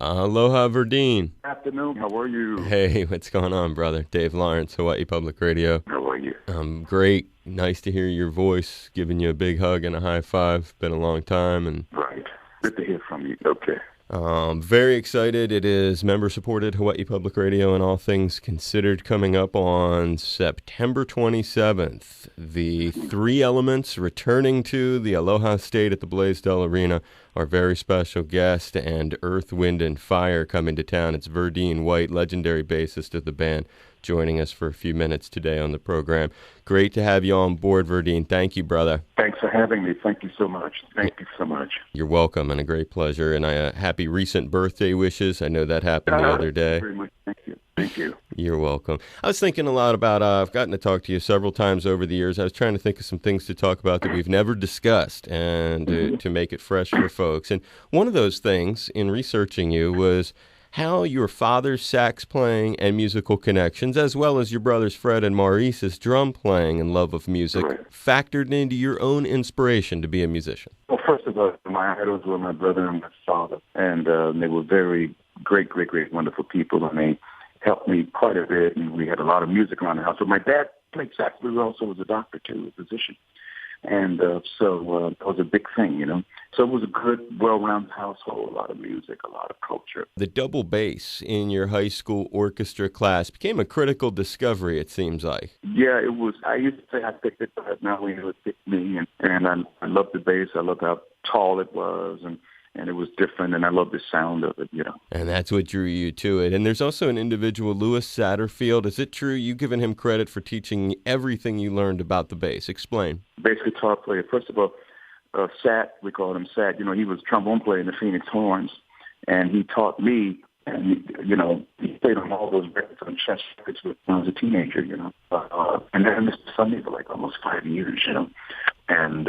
Aloha, Verdine. Afternoon. How are you? Hey, what's going on, brother? Dave Lawrence, Hawaii Public Radio. How are you? Great. Nice to hear your voice. Giving you a big hug and a high five. Been a long time. Right. Good to hear from you. Okay. Very excited. It is member-supported Hawaii Public Radio and All Things Considered coming up on September 27th. The three elements returning to the Aloha State at the Blaisdell Arena. Our very special guest and Earth, Wind, and Fire coming to town. It's Verdine White, legendary bassist of the band, joining us for a few minutes today on the program. Great to have you on board, Verdine. Thank you, brother. Thanks for having me. Thank you so much. Thank you so much. You're welcome, and a great pleasure. And happy recent birthday wishes. I know that happened the other day. Very much. Thank you. Thank you. You're welcome. I was thinking a lot about, I've gotten to talk to you several times over the years. I was trying to think of some things to talk about that we've never discussed and to make it fresh for folks. And one of those things in researching you was how your father's sax playing and musical connections, as well as your brothers Fred and Maurice's drum playing and love of music, factored into your own inspiration to be a musician. Well, first of all, my idols were my brother and my father, and they were very great, wonderful people, and they helped me quite a bit, and we had a lot of music around the house. So my dad played sax, but he also was a doctor, too, a physician. And so it was a big thing, you know. So it was a good, well-rounded household, a lot of music, a lot of culture. The double bass in your high school orchestra class became a critical discovery, it seems like. Yeah, it was. I used to say I picked it, but now we know it picked me. And I loved the bass. I loved how tall it was, and it was different, and I loved the sound of it, you know. And that's what drew you to it. And there's also an individual, Louis Satterfield. Is it true you've given him credit for teaching everything you learned about the bass? Explain. Bass guitar player. First of all, Sat, we called him Sat. You know, he was a trombone player in the Phoenix Horns, and he taught me, and, you know, he played on all those records on chess records when I was a teenager, you know. And then I missed Sunday for like almost 5 years, you know. And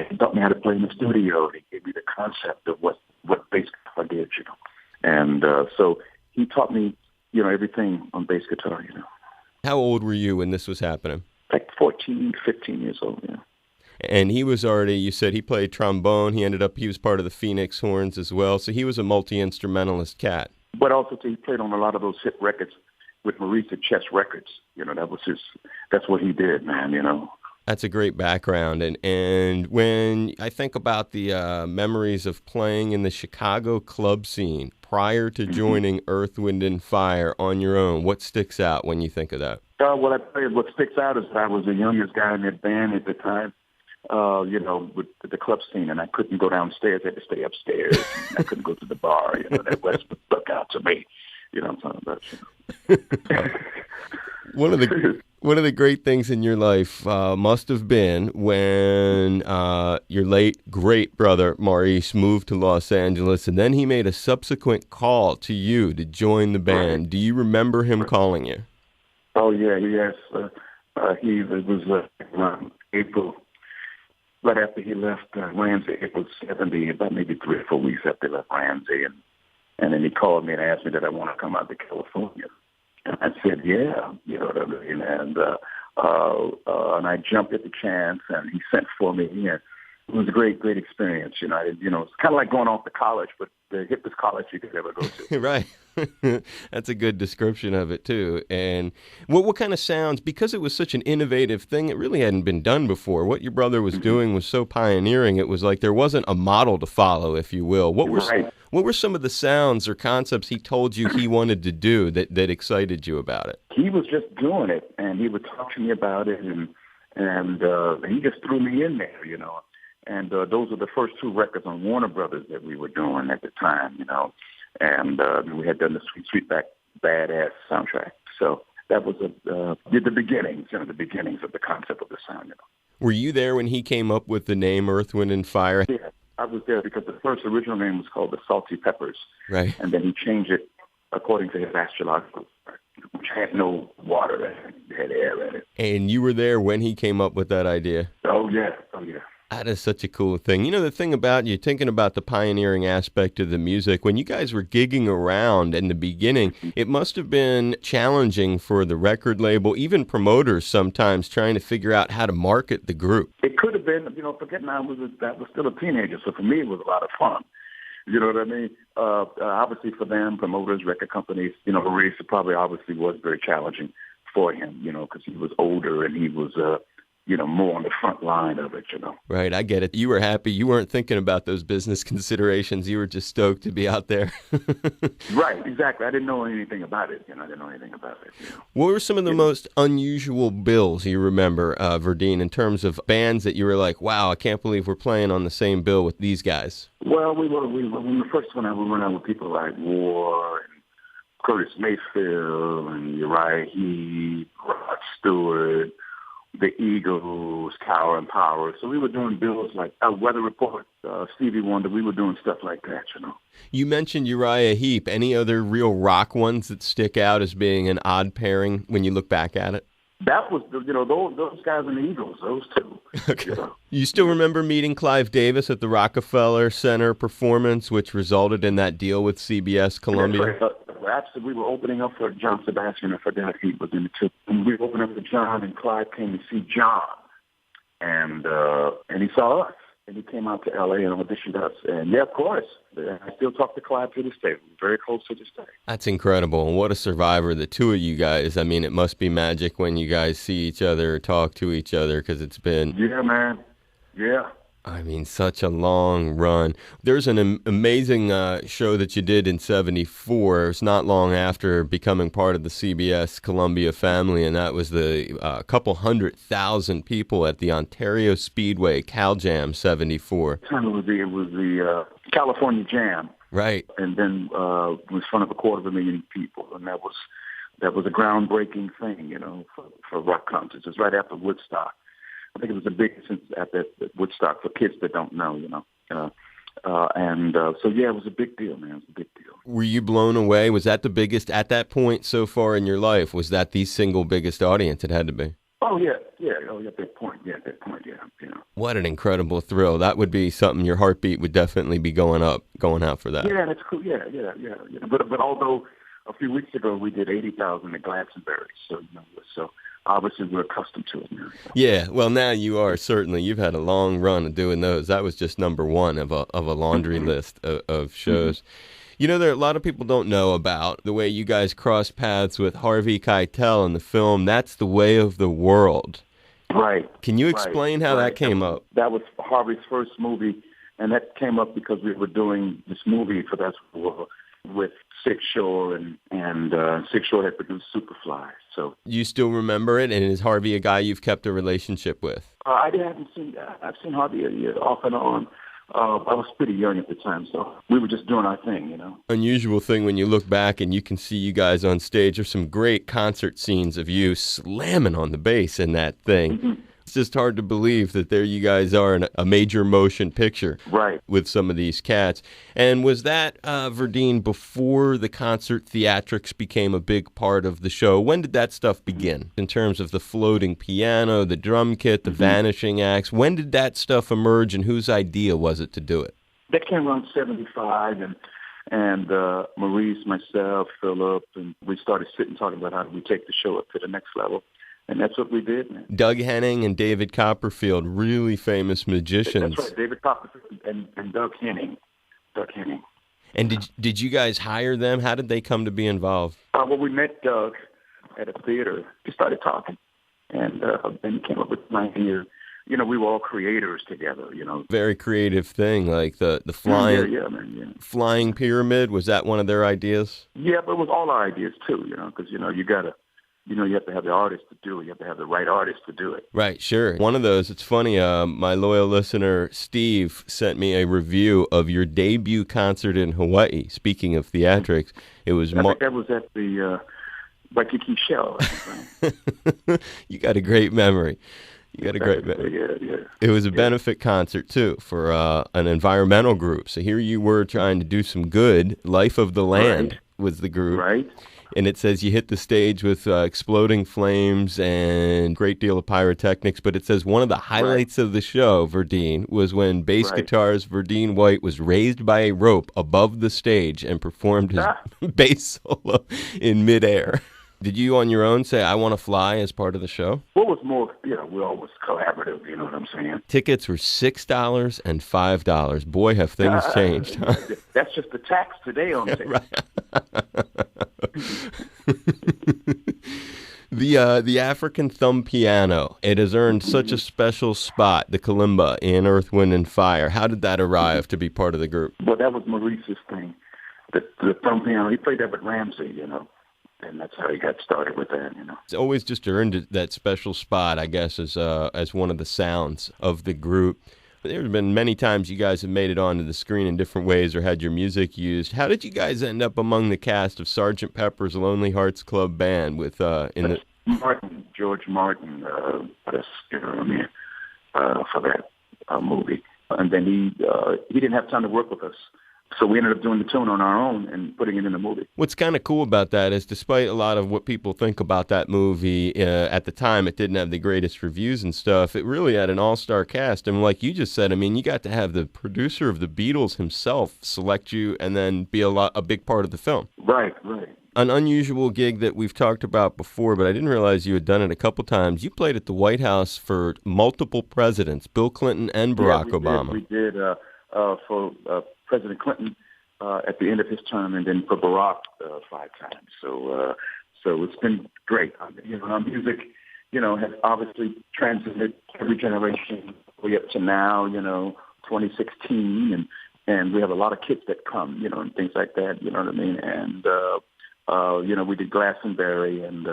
he taught me how to play in the studio. He gave me the concept of what bass guitar did, you know. And so he taught me, you know, everything on bass guitar, you know. How old were you when this was happening? Like 14, 15 years old, you know. And he was already, you said he played trombone. He was part of the Phoenix Horns as well. So he was a multi-instrumentalist cat. But also he played on a lot of those hit records with Maurice at Chess Records. You know, that's what he did, man, you know. That's a great background. And when I think about the memories of playing in the Chicago club scene prior to joining Earth, Wind, and Fire on your own, what sticks out when you think of that? What sticks out is that I was the youngest guy in that band at the time, you know, with the club scene, and I couldn't go downstairs. I had to stay upstairs. I couldn't go to the bar. You know, that West would look out to me. You know what I'm talking about? One of the great things in your life must have been when your late great brother Maurice moved to Los Angeles, and then he made a subsequent call to you to join the band. Do you remember him calling you? Oh yeah, yes. It was around April, right after he left Ramsey. April 70, about maybe 3 or 4 weeks after he left Ramsey, and then he called me and asked me that I want to come out to California. And I said, yeah, you know what I mean? And I jumped at the chance, and he sent for me. And it was a great experience. You know, it's kind of like going off to college, but the hippest college you could ever go to. Right. That's a good description of it, too. And what kind of sounds, because it was such an innovative thing, it really hadn't been done before. What your brother was doing was so pioneering, it was like there wasn't a model to follow, if you will. What were some of the sounds or concepts he told you he wanted to do that excited you about it? He was just doing it, and he would talk to me about it, and he just threw me in there, you know. And those were the first 2 records on Warner Brothers that we were doing at the time, you know. And we had done the Sweet Back Badass soundtrack. So that was the beginnings, you know, the beginnings of the concept of the sound, you know. Were you there when he came up with the name Earth, Wind, and Fire? Yeah, I was there because the first original name was called the Salty Peppers. Right. And then he changed it according to his astrological chart, which had no water in it. It had air in it. And you were there when he came up with that idea? Oh, yeah. That is such a cool thing. You know, the thing about you thinking about the pioneering aspect of the music, when you guys were gigging around in the beginning, it must have been challenging for the record label, even promoters sometimes trying to figure out how to market the group. It could have been, you know, forgetting I was still a teenager, so for me it was a lot of fun. You know what I mean? Obviously for them, promoters, record companies, you know, the race probably obviously was very challenging for him, you know, because he was older and he was, you know, more on the front line of it, you know. Right, I get it. You were happy. You weren't thinking about those business considerations. You were just stoked to be out there. Right, exactly. I didn't know anything about it, you know. I didn't know anything about it. You know? What were some of the most unusual bills you remember, Verdine, in terms of bands that you were like, wow, I can't believe we're playing on the same bill with these guys? Well, when we first went out, we went out with people like War and Curtis Mayfield and Uriah Heep, Rod Stewart, the Eagles, Tower and Power. So we were doing bills like Weather Report, Stevie Wonder. We were doing stuff like that, you know. You mentioned Uriah Heep. Any other real rock ones that stick out as being an odd pairing when you look back at it? That was, you know, those guys in the Eagles, those two. Okay. You know? You still remember meeting Clive Davis at the Rockefeller Center performance, which resulted in that deal with CBS Columbia? Right. Actually, we were opening up for John Sebastian, and for that he was in the two. And we opened up for John, and Clive came to see John, and he saw us, and he came out to L.A. and auditioned us. And yeah, of course, I still talk to Clive to this day. We're very close to this day. That's incredible, and what a survivor, the two of you guys. I mean, it must be magic when you guys see each other or talk to each other, because it's been... Yeah, man. Yeah. I mean, such a long run. There's an amazing show that you did in '74. It's not long after becoming part of the CBS Columbia family, and that was the couple 100,000 people at the Ontario Speedway Cal Jam '74. It was the California Jam, right? And then it was in front of 250,000 people, and that was a groundbreaking thing, you know, for rock concerts. It was right after Woodstock. I think it was the biggest at that Woodstock for kids that don't know, you know. So, yeah, it was a big deal, man. It was a big deal. Were you blown away? Was that the biggest at that point so far in your life? Was that the single biggest audience? It had to be. Oh, yeah. At that point, yeah. You know. What an incredible thrill. That would be something your heartbeat would definitely be going out for that. Yeah, that's cool. Yeah. But although a few weeks ago we did 80,000 at Glastonbury, so, you know, obviously, we're accustomed to it now. Yeah, well, now you are, certainly. You've had a long run of doing those. That was just number one of a laundry list of shows. Mm-hmm. You know, there are a lot of people don't know about the way you guys crossed paths with Harvey Keitel in the film That's the Way of the World. Right. Can you explain how that came up? That was Harvey's first movie, and that came up because we were doing this movie for That's the Way of the World with Sig Shore, and Sig Shore had produced Superfly. So you still remember it, and is Harvey a guy you've kept a relationship with? I've seen Harvey off and on. I was pretty young at the time, so we were just doing our thing, you know. Unusual thing when you look back and you can see you guys on stage. There's some great concert scenes of you slamming on the bass in that thing. Mm-hmm. It's just hard to believe that there you guys are in a major motion picture with some of these cats. And was that, Verdine, before the concert theatrics became a big part of the show? When did that stuff begin in terms of the floating piano, the drum kit, the vanishing acts? When did that stuff emerge, and whose idea was it to do it? That came around 75, and Maurice, myself, Philip, and we started sitting talking about how do we take the show up to the next level. And that's what we did, man. Doug Henning and David Copperfield, really famous magicians. That's right, David Copperfield and Doug Henning. And did you guys hire them? How did they come to be involved? Well, we met Doug at a theater. We started talking, and then came up with an idea. You know, we were all creators together, you know. Very creative thing, like the flying flying pyramid. Was that one of their ideas? Yeah, but it was all our ideas, too, you know, because, you know, you have to have the artist to do it. You have to have the right artist to do it. Right, sure. One of those, it's funny, my loyal listener, Steve, sent me a review of your debut concert in Hawaii. Speaking of theatrics, it was... I think that was at the Waikiki Shell. You got a great memory. Yeah. It was a benefit concert, too, for an environmental group. So here you were trying to do some good. Life of the Land was the group. Right. And it says you hit the stage with exploding flames and great deal of pyrotechnics. But it says one of the highlights of the show, Verdine, was when bass guitarist Verdine White was raised by a rope above the stage and performed his bass solo in midair. Did you on your own say, I want to fly as part of the show? What was more, we're always collaborative, you know what I'm saying? Tickets were $6 and $5. Boy, have things changed. Huh? That's just the tax today on tickets. The African thumb piano, it has earned such a special spot, the kalimba in Earth, Wind, and Fire. How did that arrive to be part of the group? Well, that was Maurice's thing. The thumb piano, he played that with Ramsey, and that's how he got started with that, It's always just earned that special spot, I guess, as one of the sounds of the group. There have been many times you guys have made it onto the screen in different ways or had your music used. How did you guys end up among the cast of Sgt. Pepper's Lonely Hearts Club Band George Martin put us in for that movie, and then he didn't have time to work with us. So we ended up doing the tune on our own and putting it in the movie. What's kind of cool about that is despite a lot of what people think about that movie, at the time it didn't have the greatest reviews and stuff, it really had an all-star cast. And like you just said, I mean, you got to have the producer of the Beatles himself select you and then be a big part of the film. Right. An unusual gig that we've talked about before, but I didn't realize you had done it a couple times. You played at the White House for multiple presidents, Bill Clinton and Barack Obama. We did for President Clinton at the end of his term, and then for Barack 5 times. So it's been great. Our music, has obviously transcended every generation way up to now. 2016, and we have a lot of kids that come, and things like that. You know what I mean? And we did Glastonbury, and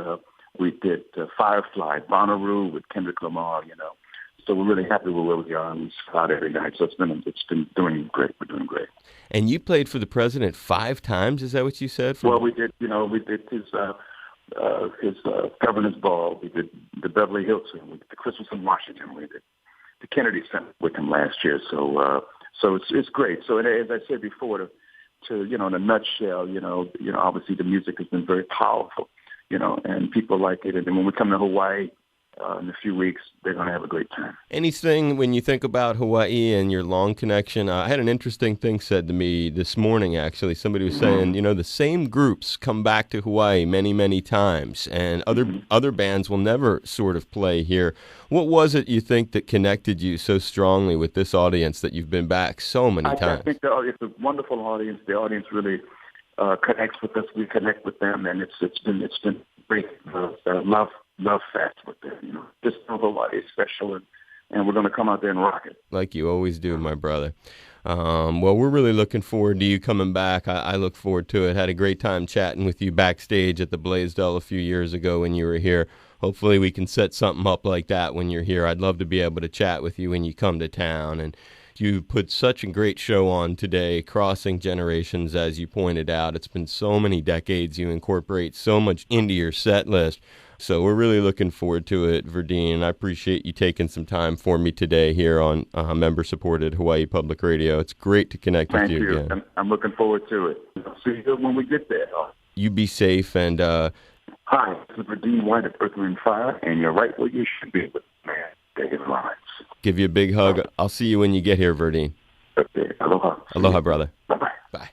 we did Firefly, Bonnaroo with Kendrick Lamar. So we're really happy with where we are, and we spot every night. So it's been doing great. We're doing great. And you played for the president 5 times. Is that what you said? Well, we did. We did his governor's ball. We did the Beverly Hilton. We did the Christmas in Washington. We did the Kennedy Center with him last year. So it's great. So as I said before, to in a nutshell, obviously the music has been very powerful, and people like it. And then when we come to Hawaii in a few weeks, they're going to have a great time. Anything when you think about Hawaii and your long connection? I had an interesting thing said to me this morning, actually. Somebody was saying, the same groups come back to Hawaii many, many times, and other bands will never sort of play here. What was it you think that connected you so strongly with this audience that you've been back so many times? I think it's a wonderful audience. The audience really connects with us. We connect with them, and it's been great. Love fest with them. This Hawaii is special, and we're going to come out there and rock it. Like you always do, my brother. Well, we're really looking forward to you coming back. I look forward to it. Had a great time chatting with you backstage at the Blaisdell a few years ago when you were here. Hopefully we can set something up like that when you're here. I'd love to be able to chat with you when you come to town. And you put such a great show on today, crossing generations, as you pointed out. It's been so many decades. You incorporate so much into your set list. So we're really looking forward to it, Verdine. I appreciate you taking some time for me today here on member-supported Hawaii Public Radio. It's great to connect with you again. Thank you. I'm looking forward to it. I'll see you when we get there. You be safe. And hi, this is Verdine White of Earth, Wind, Fire, and you're right where you should be with man David Lawrence. Give you a big hug. I'll see you when you get here, Verdine. Okay. Aloha. Aloha, brother.